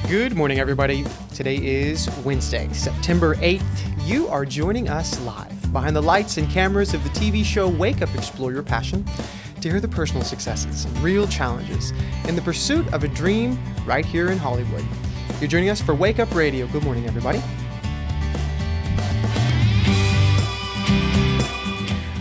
Good morning, everybody. Today is Wednesday, September 8th. You are joining us live behind the lights and cameras of the TV show Wake Up, Explore Your Passion to hear the personal successes and real challenges in the pursuit of a dream right here in Hollywood. You're joining us for Wake Up Radio. Good morning, everybody.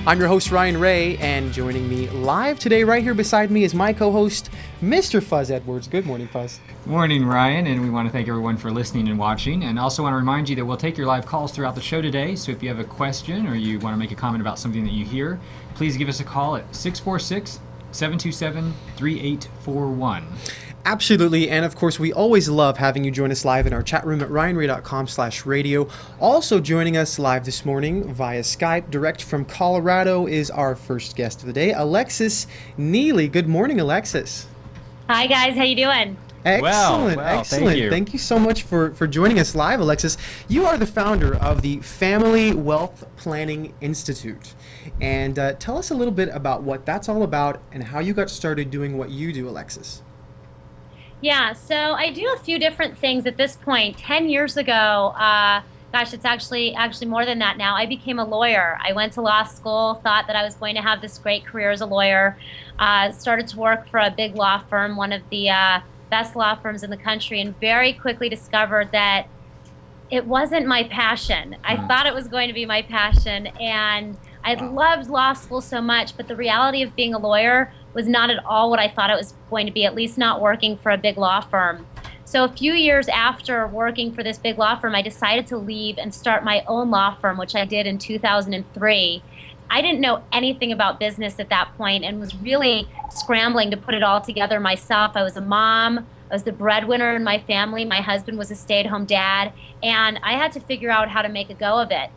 I'm your host, Ryan Ray, and joining me live today right here beside me is my co-host, Mr. Fuzz Edwards. Good morning, Fuzz. Morning, Ryan, and we want to thank everyone for listening and watching, and also want to remind you that we'll take your live calls throughout the show today, so if you have a question or you want to make a comment about something that you hear, please give us a call at 646-727-3841. Absolutely, and of course, we always love having you join us live in our chat room at ryanray.com/radio. Also joining us live this morning via Skype, direct from Colorado, is our first guest of the day, Alexis Neely. Good morning, Alexis. Hi, guys. How you doing? Excellent, well, excellent. Thank you so much for joining us live, Alexis. You are the founder of the Family Wealth Planning Institute. And tell us a little bit about what that's all about and how you got started doing what you do, Alexis. Yeah, so I do a few different things at this point. 10 years ago, gosh, it's actually more than that now, I became a lawyer. I went to law school, thought that I was going to have this great career as a lawyer, started to work for a big law firm, one of the best law firms in the country, and very quickly discovered that it wasn't my passion. I thought it was going to be my passion, and I loved law school so much, but the reality of being a lawyer was not at all what I thought it was going to be, at least not working for a big law firm. So a few years after working for this big law firm, I decided to leave and start my own law firm, which I did in 2003. I didn't know anything about business at that point and was really scrambling to put it all together myself. I was a mom. I was the breadwinner in my family. My husband was a stay-at-home dad, and I had to figure out how to make a go of it.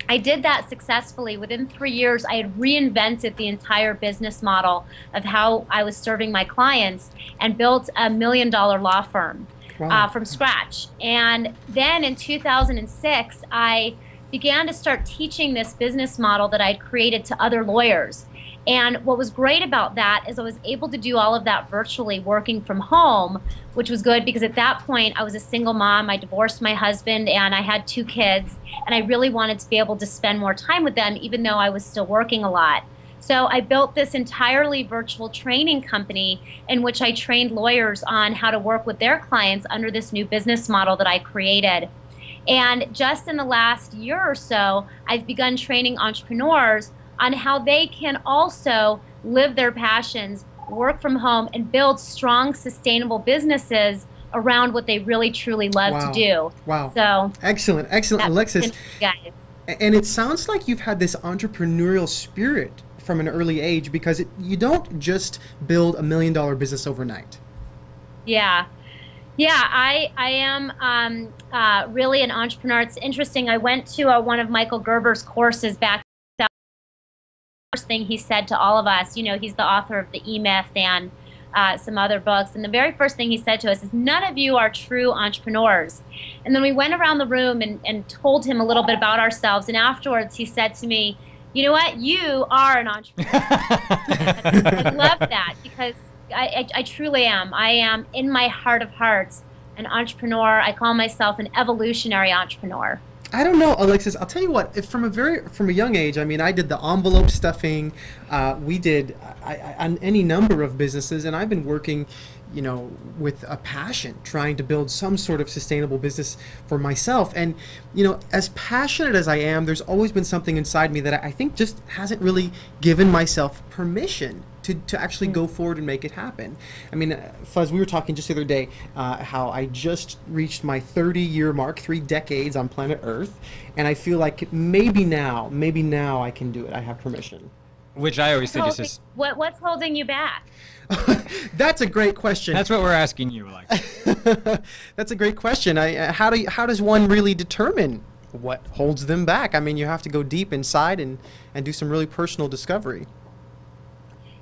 I did that successfully. Within 3 years, I had reinvented the entire business model of how I was serving my clients and built a $1 million law firm from scratch. And then in 2006, I began to start teaching this business model that I'd created to other lawyers. And what was great about that is I was able to do all of that virtually, working from home, which was good because at that point I was a single mom. I divorced my husband and I had 2 kids, and I really wanted to be able to spend more time with them even though I was still working a lot. So I built this entirely virtual training company in which I trained lawyers on how to work with their clients under this new business model that I created. And just in the last year or so, I've begun training entrepreneurs on how they can also live their passions, work from home, and build strong, sustainable businesses around what they really, truly love to do. Wow. So excellent, Alexis. Guys. And it sounds like you've had this entrepreneurial spirit from an early age, because you don't just build $1 million business overnight. Yeah. Yeah, I am really an entrepreneur. It's interesting. I went to one of Michael Gerber's courses back. First thing he said to all of us, you know, he's the author of the E-Myth and some other books, and the very first thing he said to us is, none of you are true entrepreneurs. And then we went around the room and told him a little bit about ourselves, and afterwards he said to me, you know what, you are an entrepreneur. I love that because I truly am. I am, in my heart of hearts, an entrepreneur. I call myself an evolutionary entrepreneur. I don't know, Alexis. I'll tell you what. If from a young age, I mean, I did the envelope stuffing. We did on any number of businesses, and I've been working, you know, with a passion, trying to build some sort of sustainable business for myself. And you know, as passionate as I am, there's always been something inside me that I think just hasn't really given myself permission to actually go forward and make it happen. I mean, Fuzz, we were talking just the other day how I just reached my 30-year mark, 3 decades on planet Earth, and I feel like maybe now I can do it. I have permission. Which I always think is just... What's holding you back? That's a great question. That's what we're asking you, Alexis. That's a great question. How does one really determine what holds them back? I mean, you have to go deep inside and do some really personal discovery.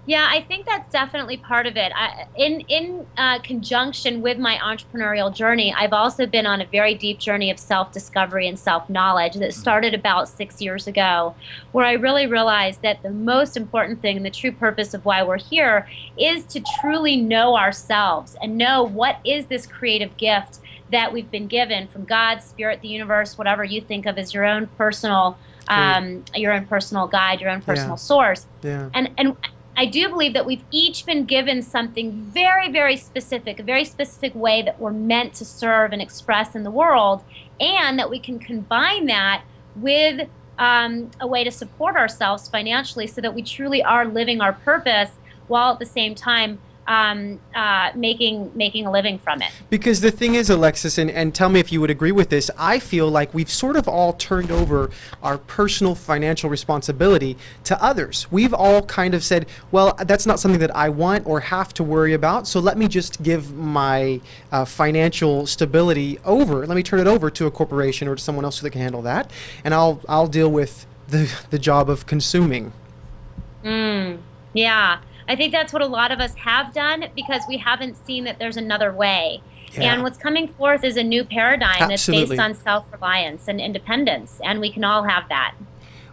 Yeah, I think that's definitely part of it. In conjunction with my entrepreneurial journey, I've also been on a very deep journey of self-discovery and self-knowledge that started about 6 years ago, where I really realized that the most important thing and the true purpose of why we're here is to truly know ourselves and know what is this creative gift that we've been given from God, Spirit, the universe, whatever you think of as your own personal guide, your own personal source. Yeah. And I do believe that we've each been given something very, very specific, a very specific way that we're meant to serve and express in the world, and that we can combine that with a way to support ourselves financially so that we truly are living our purpose while at the same time making a living from it. Because the thing is, Alexis, and tell me if you would agree with this, I feel like we've sort of all turned over our personal financial responsibility to others. We've all kind of said, well, that's not something that I want or have to worry about, so let me just give my financial stability over. Let me turn it over to a corporation or to someone else so they can handle that, and I'll deal with the job of consuming. Yeah. I think that's what a lot of us have done because we haven't seen that there's another way. Yeah. And what's coming forth is a new paradigm Absolutely. that's based on self-reliance and independence, and we can all have that.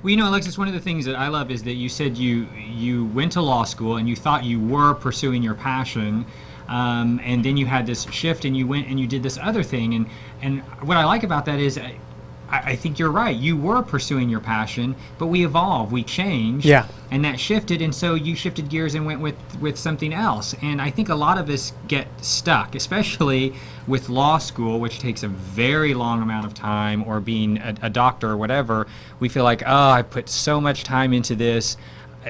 Well, you know, Alexis, one of the things that I love is that you said you went to law school and you thought you were pursuing your passion, and then you had this shift and you went and you did this other thing. And what I like about that is I think you're right. You were pursuing your passion, but we evolve, we change, Yeah. and that shifted, and so you shifted gears and went with something else. And I think a lot of us get stuck, especially with law school, which takes a very long amount of time, or being a doctor or whatever. We feel like, oh, I put so much time into this,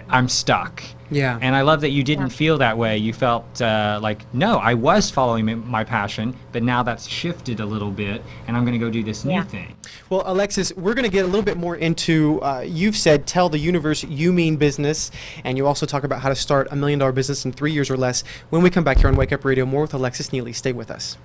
I'm stuck. Yeah. And I love that you didn't feel that way. You felt like, no, I was following my passion, but now that's shifted a little bit, and I'm going to go do this new thing. Well, Alexis, we're going to get a little bit more into, you've said, tell the universe you mean business, and you also talk about how to start $1 million business in 3 years or less when we come back here on Wake Up Radio. More with Alexis Neely. Stay with us.